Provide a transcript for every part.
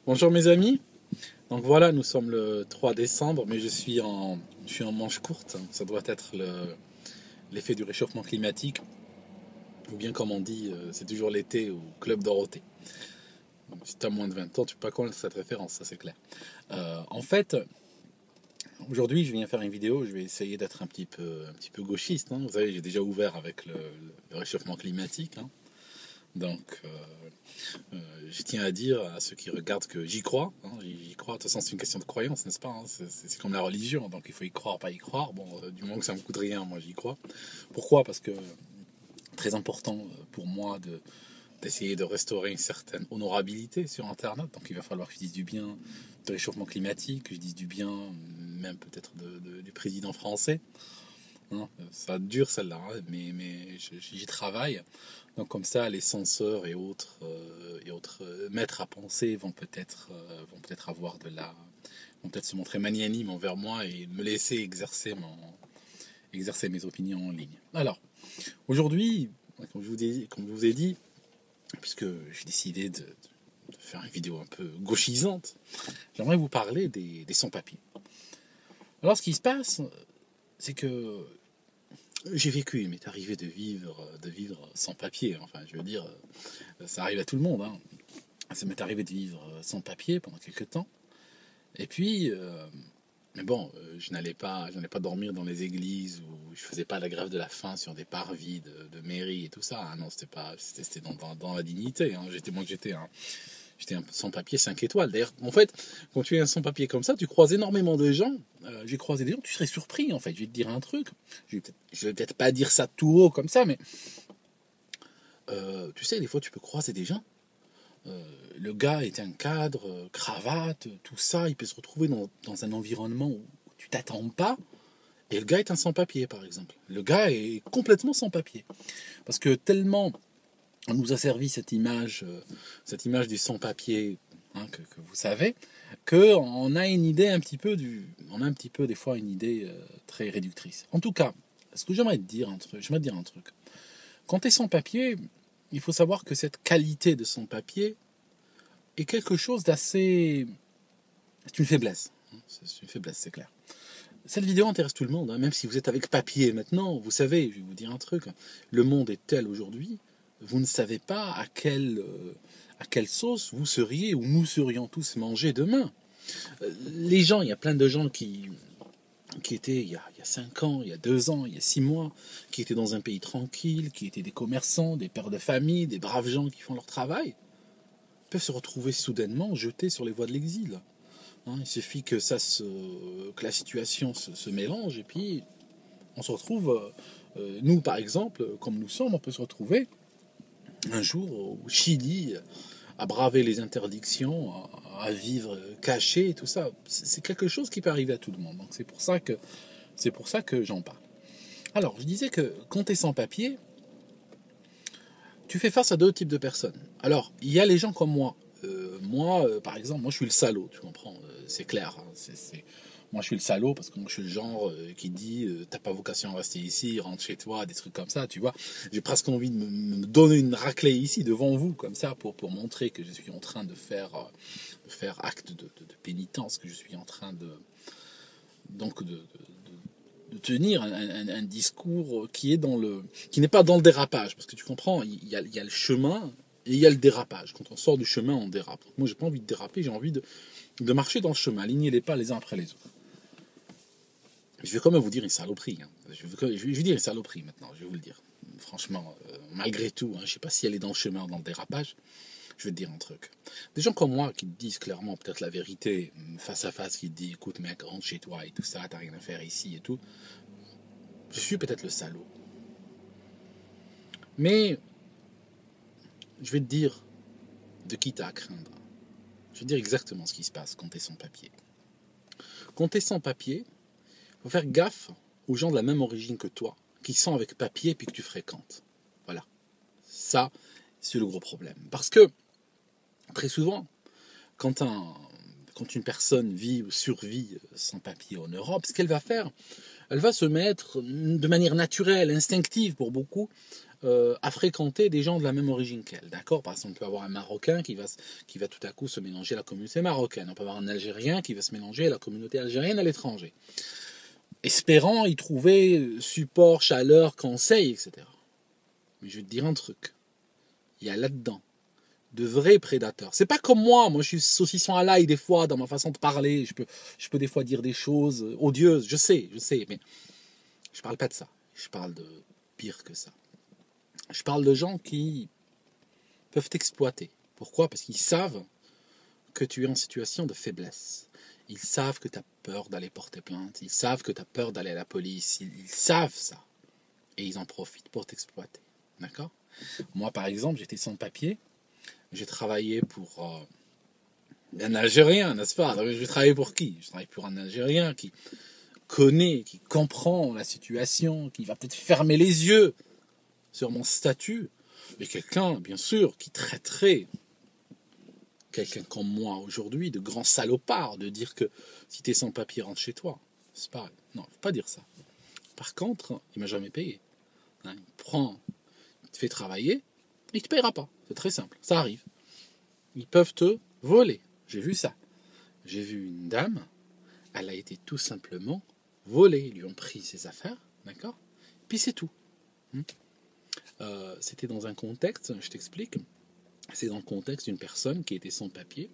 Bonjour mes amis, donc voilà, nous sommes le 3 décembre, mais je suis en manche courte. Ça doit être l'effet du réchauffement climatique, ou bien comme on dit, c'est toujours l'été au Club Dorothée. Donc, si tu as moins de 20 ans, tu peux pas connaître cette référence, ça c'est clair. En fait, aujourd'hui je viens faire une vidéo, je vais essayer d'être un petit peu gauchiste, hein. Vous savez, j'ai déjà ouvert avec le réchauffement climatique, hein. Donc, je tiens à dire à ceux qui regardent que j'y crois, hein, j'y crois. De toute façon, c'est une question de croyance, n'est-ce pas, hein. C'est comme la religion, donc il faut y croire, pas y croire. Bon, du moment que ça me coûte rien, moi j'y crois. Pourquoi? Parce que très important pour moi d'essayer de restaurer une certaine honorabilité sur Internet. Donc il va falloir que je dise du bien de réchauffement climatique, que je dise du bien, même peut-être du président français. Hein, ça dure celle-là, hein, mais j'y travaille. Donc comme ça, les censeurs et autres maîtres à penser vont peut-être avoir vont peut-être se montrer magnanimes envers moi et me laisser exercer mes opinions en ligne. Alors, aujourd'hui, comme je vous ai dit, puisque j'ai décidé de faire une vidéo un peu gauchisante, j'aimerais vous parler des sans-papiers. Alors ce qui se passe, c'est que j'ai vécu, il m'est arrivé de vivre sans papier. Enfin, je veux dire, ça arrive à tout le monde, hein. Ça m'est arrivé de vivre sans papier pendant quelques temps. Et puis, mais bon, je n'allais pas dormir dans les églises ou je faisais pas la grève de la faim sur des parvis de mairie et tout ça. Ah non, c'était dans la dignité, hein. J'étais un sans-papier 5 étoiles. D'ailleurs, en fait, quand tu es un sans-papier comme ça, tu croises énormément de gens. J'ai croisé des gens, tu serais surpris, en fait. Je vais te dire un truc. Je vais peut-être pas dire ça tout haut comme ça, mais tu sais, des fois, tu peux croiser des gens. Le gars est un cadre, cravate, tout ça. Il peut se retrouver dans un environnement où tu t'attends pas. Et le gars est un sans-papier, par exemple. Le gars est complètement sans-papier. Parce que tellement on nous a servi cette image du sans-papier, hein, que vous savez, qu'on a une idée on a un petit peu des fois une idée très réductrice. En tout cas, ce que j'aimerais te dire j'aimerais te dire un truc. Quand tu es sans-papier, il faut savoir que cette qualité de sans-papier est quelque chose d'assez... C'est une faiblesse. C'est une faiblesse, c'est clair. Cette vidéo intéresse tout le monde, hein, même si vous êtes avec papier maintenant. Vous savez, je vais vous dire un truc. Le monde est tel aujourd'hui, vous ne savez pas à quelle sauce vous seriez ou nous serions tous mangés demain. Les gens, il y a plein de gens qui étaient il y a 5 ans, il y a 2 ans, il y a 6 mois, qui étaient dans un pays tranquille, qui étaient des commerçants, des pères de famille, des braves gens qui font leur travail, peuvent se retrouver soudainement jetés sur les voies de l'exil. Hein, il suffit que la situation se mélange et puis on se retrouve, nous par exemple, comme nous sommes, on peut se retrouver un jour au Chili à braver les interdictions, à vivre caché et tout ça. C'est quelque chose qui peut arriver à tout le monde. Donc c'est pour ça que j'en parle. Alors, je disais que quand tu es sans papier, tu fais face à deux types de personnes. Alors, il y a les gens comme moi. Par exemple, moi je suis le salaud, tu comprends, c'est clair, hein. Moi je suis le salaud parce que moi je suis le genre qui dit t'as pas vocation à rester ici, rentre chez toi, des trucs comme ça, tu vois. J'ai presque envie de me donner une raclée ici devant vous, comme ça, pour montrer que je suis en train de faire acte de pénitence, que je suis en train de tenir un discours qui n'est pas dans le dérapage, parce que tu comprends, il y a le chemin et il y a le dérapage. Quand on sort du chemin, on dérape. Moi, j'ai pas envie de déraper, j'ai envie de marcher dans le chemin, aligner les pas les uns après les autres. Je vais quand même vous dire une saloperie, hein. Je vais dire une saloperie maintenant, je vais vous le dire. Franchement, malgré tout, hein, je sais pas si elle est dans le chemin ou dans le dérapage, je vais te dire un truc. Des gens comme moi qui te disent clairement peut-être la vérité, face à face, qui te disent écoute mec, rentre chez toi et tout ça, t'as rien à faire ici et tout. Je suis peut-être le salaud. Mais je vais te dire de qui t'as à craindre. Je vais te dire exactement ce qui se passe quand t'es sans papier. Quand t'es sans papier, il faut faire gaffe aux gens de la même origine que toi, qui sont avec papier puis que tu fréquentes. Voilà. Ça, c'est le gros problème. Parce que, très souvent, quand une personne vit ou survit sans papier en Europe, ce qu'elle va faire, elle va se mettre de manière naturelle, instinctive pour beaucoup, à fréquenter des gens de la même origine qu'elle. D'accord? Par exemple, on peut avoir un Marocain qui va tout à coup se mélanger à la communauté marocaine. On peut avoir un Algérien qui va se mélanger à la communauté algérienne à l'étranger. Espérant y trouver support, chaleur, conseil, etc. Mais je vais te dire un truc. Il y a là-dedans de vrais prédateurs. C'est pas comme moi. Moi, je suis saucisson à l'ail des fois dans ma façon de parler. Je peux des fois dire des choses odieuses. Je sais. Mais je parle pas de ça. Je parle de pire que ça. Je parle de gens qui peuvent t'exploiter. Pourquoi? Parce qu'ils savent que tu es en situation de faiblesse. Ils savent que tu as peur d'aller porter plainte. Ils savent que tu as peur d'aller à la police. Ils savent ça. Et ils en profitent pour t'exploiter. D'accord? Moi, par exemple, j'étais sans papier. J'ai travaillé pour un Algérien, n'est-ce pas? Je travaillais pour qui? Je travaille pour un Algérien qui connaît, qui comprend la situation, qui va peut-être fermer les yeux sur mon statut, mais quelqu'un, bien sûr, qui traiterait quelqu'un comme moi aujourd'hui de grand salopard, de dire que si t'es sans papier, rentre chez toi. C'est pareil. Non, faut pas dire ça. Par contre, il m'a jamais payé. Il te fait travailler, il te payera pas. C'est très simple, ça arrive. Ils peuvent te voler. J'ai vu ça. J'ai vu une dame, elle a été tout simplement volée. Ils lui ont pris ses affaires, d'accord? Puis c'est tout. C'était dans un contexte, je t'explique, c'est dans le contexte d'une personne qui était sans papier,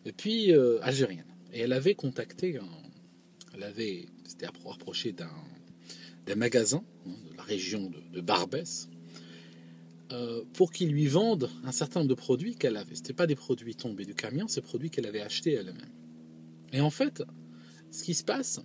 et puis algérienne. Et elle avait contacté, s'était approché d'un magasin de la région de Barbès, pour qu'ils lui vendent un certain nombre de produits qu'elle avait. Ce n'étaient pas des produits tombés du camion, c'est des produits qu'elle avait achetés elle-même. Et en fait, ce qui se passe,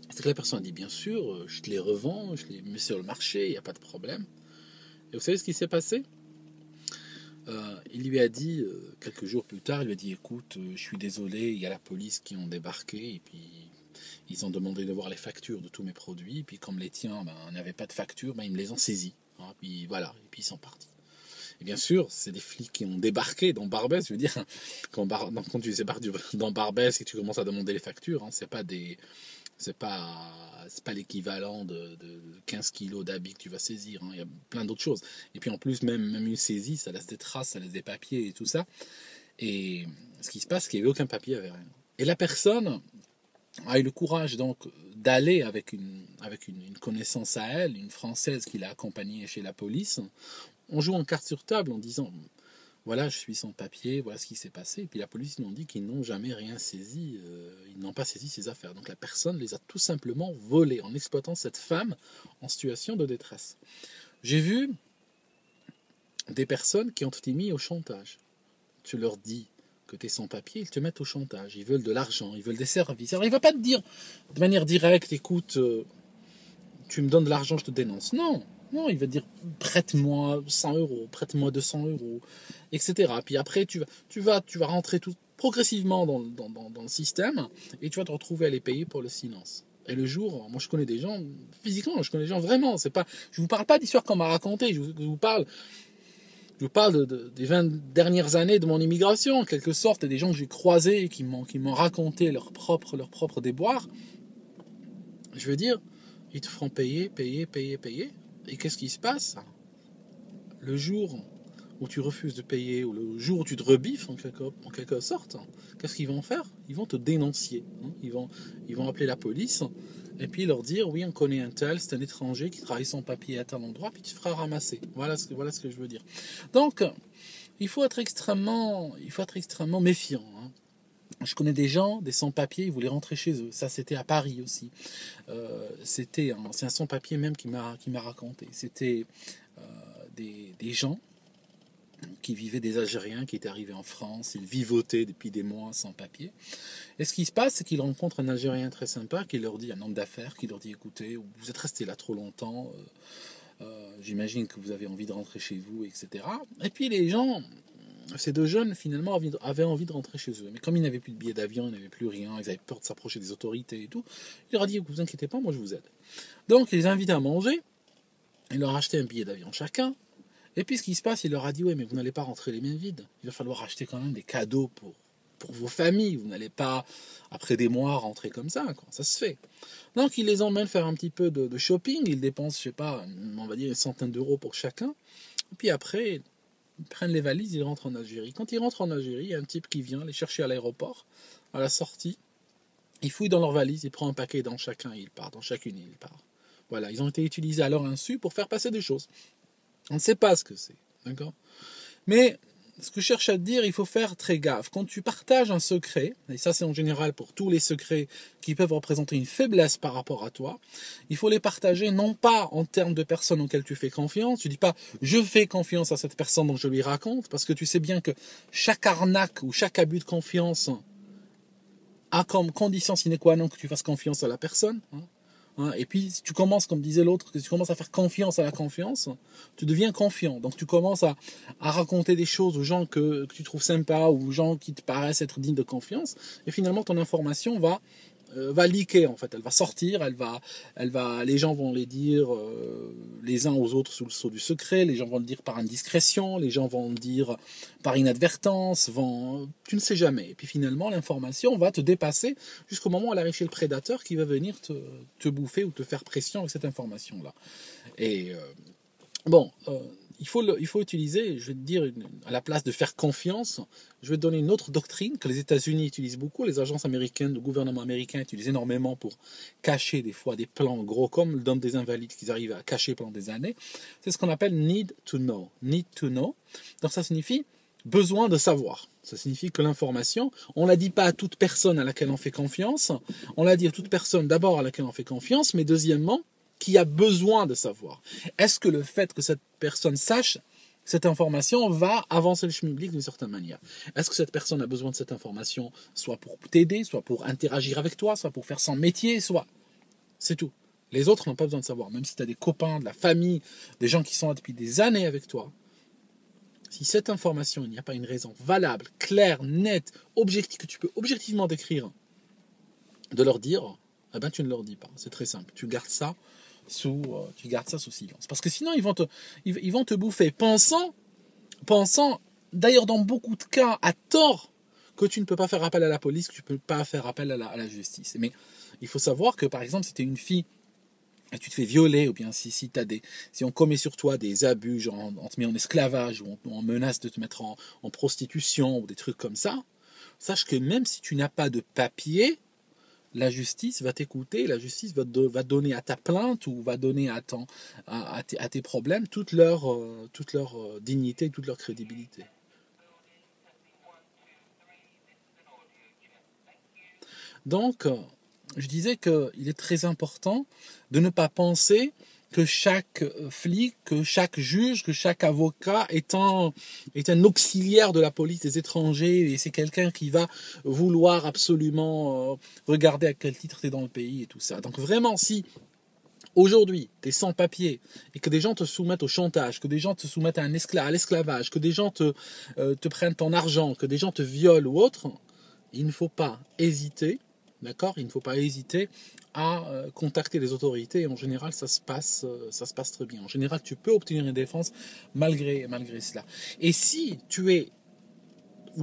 c'est que la personne dit, bien sûr, je te les revends, je les mets sur le marché, il n'y a pas de problème. Et vous savez ce qui s'est passé? Il lui a dit, quelques jours plus tard, il lui a dit, écoute, je suis désolé, il y a la police qui ont débarqué, et puis ils ont demandé de voir les factures de tous mes produits, et puis comme les tiens n'avaient pas de facture, ils me les ont saisis. Hein, puis voilà, et puis ils sont partis. Et bien sûr, c'est des flics qui ont débarqué dans Barbès, je veux dire, quand tu débarques dans Barbès et que tu commences à demander les factures, c'est pas l'équivalent de 15 kilos d'habits que tu vas saisir. Il y a plein d'autres choses. Et puis en plus, même une saisie, ça laisse des traces, ça laisse des papiers et tout ça. Et ce qui se passe, c'est qu'il n'y avait aucun papier, il n'y avait rien. Et la personne a eu le courage donc d'aller avec une connaissance à elle, une Française qui l'a accompagnée chez la police. On joue en carte sur table en disant voilà, je suis sans papier, voilà ce qui s'est passé. Et puis la police nous dit qu'ils n'ont jamais rien saisi, ils n'ont pas saisi ses affaires. Donc la personne les a tout simplement volées en exploitant cette femme en situation de détresse. J'ai vu des personnes qui ont été mises au chantage. Tu leur dis que tu es sans papier, ils te mettent au chantage. Ils veulent de l'argent, ils veulent des services. Alors il ne va pas te dire de manière directe, écoute, tu me donnes de l'argent, je te dénonce. Non, il va te dire prête-moi 100 euros, prête-moi 200 euros, etc. Puis après, tu vas rentrer tout progressivement dans le système et tu vas te retrouver à les payer pour le silence. Et le jour, moi je connais des gens, physiquement, je connais des gens vraiment, je vous parle pas d'histoires qu'on m'a racontées, je vous parle des 20 dernières années de mon immigration, en quelque sorte, et des gens que j'ai croisés qui m'ont raconté leur propre déboire. Je veux dire, ils te feront payer. Et qu'est-ce qui se passe? Le jour où tu refuses de payer, ou le jour où tu te rebiffes, en quelque sorte, qu'est-ce qu'ils vont faire? Ils vont te dénoncer. Ils vont appeler la police, et puis leur dire, oui, on connaît un tel, c'est un étranger qui travaille sans papier à tel endroit, puis tu te feras ramasser. Voilà ce que je veux dire. Donc, il faut être extrêmement méfiant. Je connais des gens, des sans-papiers, ils voulaient rentrer chez eux. Ça, c'était à Paris aussi. C'est un sans-papier même qui m'a raconté. C'était des gens qui vivaient, des Algériens qui étaient arrivés en France. Ils vivotaient depuis des mois sans papier. Et ce qui se passe, c'est qu'ils rencontrent un Algérien très sympa qui leur dit, un homme d'affaires, qui leur dit, écoutez, vous êtes restés là trop longtemps, j'imagine que vous avez envie de rentrer chez vous, etc. Et puis les gens... Ces deux jeunes, finalement, avaient envie de rentrer chez eux. Mais comme ils n'avaient plus de billets d'avion, ils n'avaient plus rien, ils avaient peur de s'approcher des autorités et tout, il leur a dit, vous inquiétez pas, moi je vous aide. Donc, il les a invités à manger, il leur a acheté un billet d'avion chacun, et puis ce qui se passe, il leur a dit, ouais, mais vous n'allez pas rentrer les mains vides, il va falloir acheter quand même des cadeaux pour vos familles. Vous n'allez pas, après des mois, rentrer comme ça, quoi. Ça se fait. Donc, ils les emmènent faire un petit peu de shopping. Ils dépensent, je sais pas, on va dire une centaine d'euros pour chacun. Et puis après, ils prennent les valises, ils rentrent en Algérie. Quand ils rentrent en Algérie, il y a un type qui vient les chercher à l'aéroport, à la sortie. Il fouille dans leur valise, il prend un paquet dans chacun et il part. Dans chacune, il part. Voilà, ils ont été utilisés à leur insu pour faire passer des choses. On ne sait pas ce que c'est, d'accord? Mais ce que je cherche à te dire, il faut faire très gaffe. Quand tu partages un secret, et ça c'est en général pour tous les secrets qui peuvent représenter une faiblesse par rapport à toi, il faut les partager non pas en termes de personnes auxquelles tu fais confiance. Tu dis pas je fais confiance à cette personne dont je lui raconte, parce que tu sais bien que chaque arnaque ou chaque abus de confiance a comme condition sine qua non que tu fasses confiance à la personne. Et puis, si tu commences, comme disait l'autre, que tu commences à faire confiance à la confiance, tu deviens confiant. Donc, tu commences à raconter des choses aux gens que tu trouves sympas ou aux gens qui te paraissent être dignes de confiance. Et finalement, ton information va leaker, en fait. Elle va sortir, les gens vont les dire les uns aux autres sous le sceau du secret, les gens vont le dire par indiscrétion, les gens vont le dire par inadvertance, tu ne sais jamais. Et puis finalement, l'information va te dépasser jusqu'au moment où elle arrive chez le prédateur qui va venir te bouffer ou te faire pression avec cette information-là. Et il faut utiliser, je vais te dire, à la place de faire confiance, je vais te donner une autre doctrine que les États-Unis utilisent beaucoup, les agences américaines, le gouvernement américain utilisent énormément pour cacher des fois des plans gros comme le Dôme des Invalides qu'ils arrivent à cacher pendant des années. C'est ce qu'on appelle need to know. Need to know. Donc ça signifie besoin de savoir. Ça signifie que l'information, on ne la dit pas à toute personne à laquelle on fait confiance, on la dit à toute personne d'abord à laquelle on fait confiance, mais deuxièmement, qui a besoin de savoir. Est-ce que le fait que cette personne sache cette information va avancer le schmilblick d'une certaine manière? Est-ce que cette personne a besoin de cette information soit pour t'aider, soit pour interagir avec toi, soit pour faire son métier, soit... C'est tout. Les autres n'ont pas besoin de savoir. Même si tu as des copains, de la famille, des gens qui sont là depuis des années avec toi, si cette information, il n'y a pas une raison valable, claire, nette, objective, que tu peux objectivement décrire, de leur dire, eh ben tu ne leur dis pas. C'est très simple. Tu gardes ça sous silence. Parce que sinon, ils vont te bouffer, pensant, d'ailleurs dans beaucoup de cas, à tort, que tu ne peux pas faire appel à la police, que tu ne peux pas faire appel à la justice. Mais il faut savoir que, par exemple, si tu es une fille et tu te fais violer, ou bien si on commet sur toi des abus, genre on te met en esclavage, ou on menace de te mettre en prostitution, ou des trucs comme ça, sache que même si tu n'as pas de papier, la justice va t'écouter, la justice va donner à ta plainte ou va donner à tes problèmes toute leur dignité, toute leur crédibilité. Donc, je disais qu'il est très important de ne pas penser que chaque flic, que chaque juge, que chaque avocat est un auxiliaire de la police des étrangers et c'est quelqu'un qui va vouloir absolument regarder à quel titre tu es dans le pays et tout ça. Donc vraiment, si aujourd'hui tu es sans papier et que des gens te soumettent au chantage, que des gens te soumettent à l'esclavage, que des gens te prennent ton argent, que des gens te violent ou autre, il ne faut pas hésiter, d'accord ? Il ne faut pas hésiter à contacter les autorités et en général ça se passe très bien. En général tu peux obtenir une défense malgré cela. Et si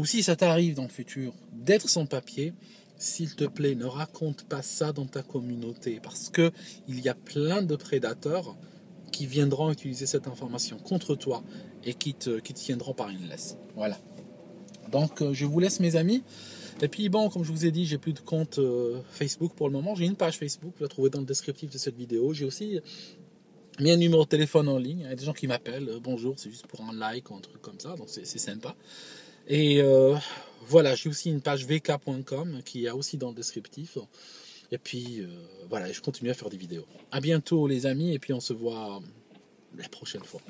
si ça t'arrive dans le futur d'être sans papier, s'il te plaît ne raconte pas ça dans ta communauté parce que il y a plein de prédateurs qui viendront utiliser cette information contre toi et qui te tiendront par une laisse. Voilà. Donc je vous laisse mes amis. Et puis bon, comme je vous ai dit, j'ai plus de compte Facebook pour le moment. J'ai une page Facebook, vous la trouvez dans le descriptif de cette vidéo. J'ai aussi mis un numéro de téléphone en ligne. Il y a des gens qui m'appellent. Bonjour, c'est juste pour un like ou un truc comme ça. Donc c'est sympa. Et voilà, j'ai aussi une page vk.com qui est aussi dans le descriptif. Et puis voilà, je continue à faire des vidéos. À bientôt les amis et puis on se voit la prochaine fois.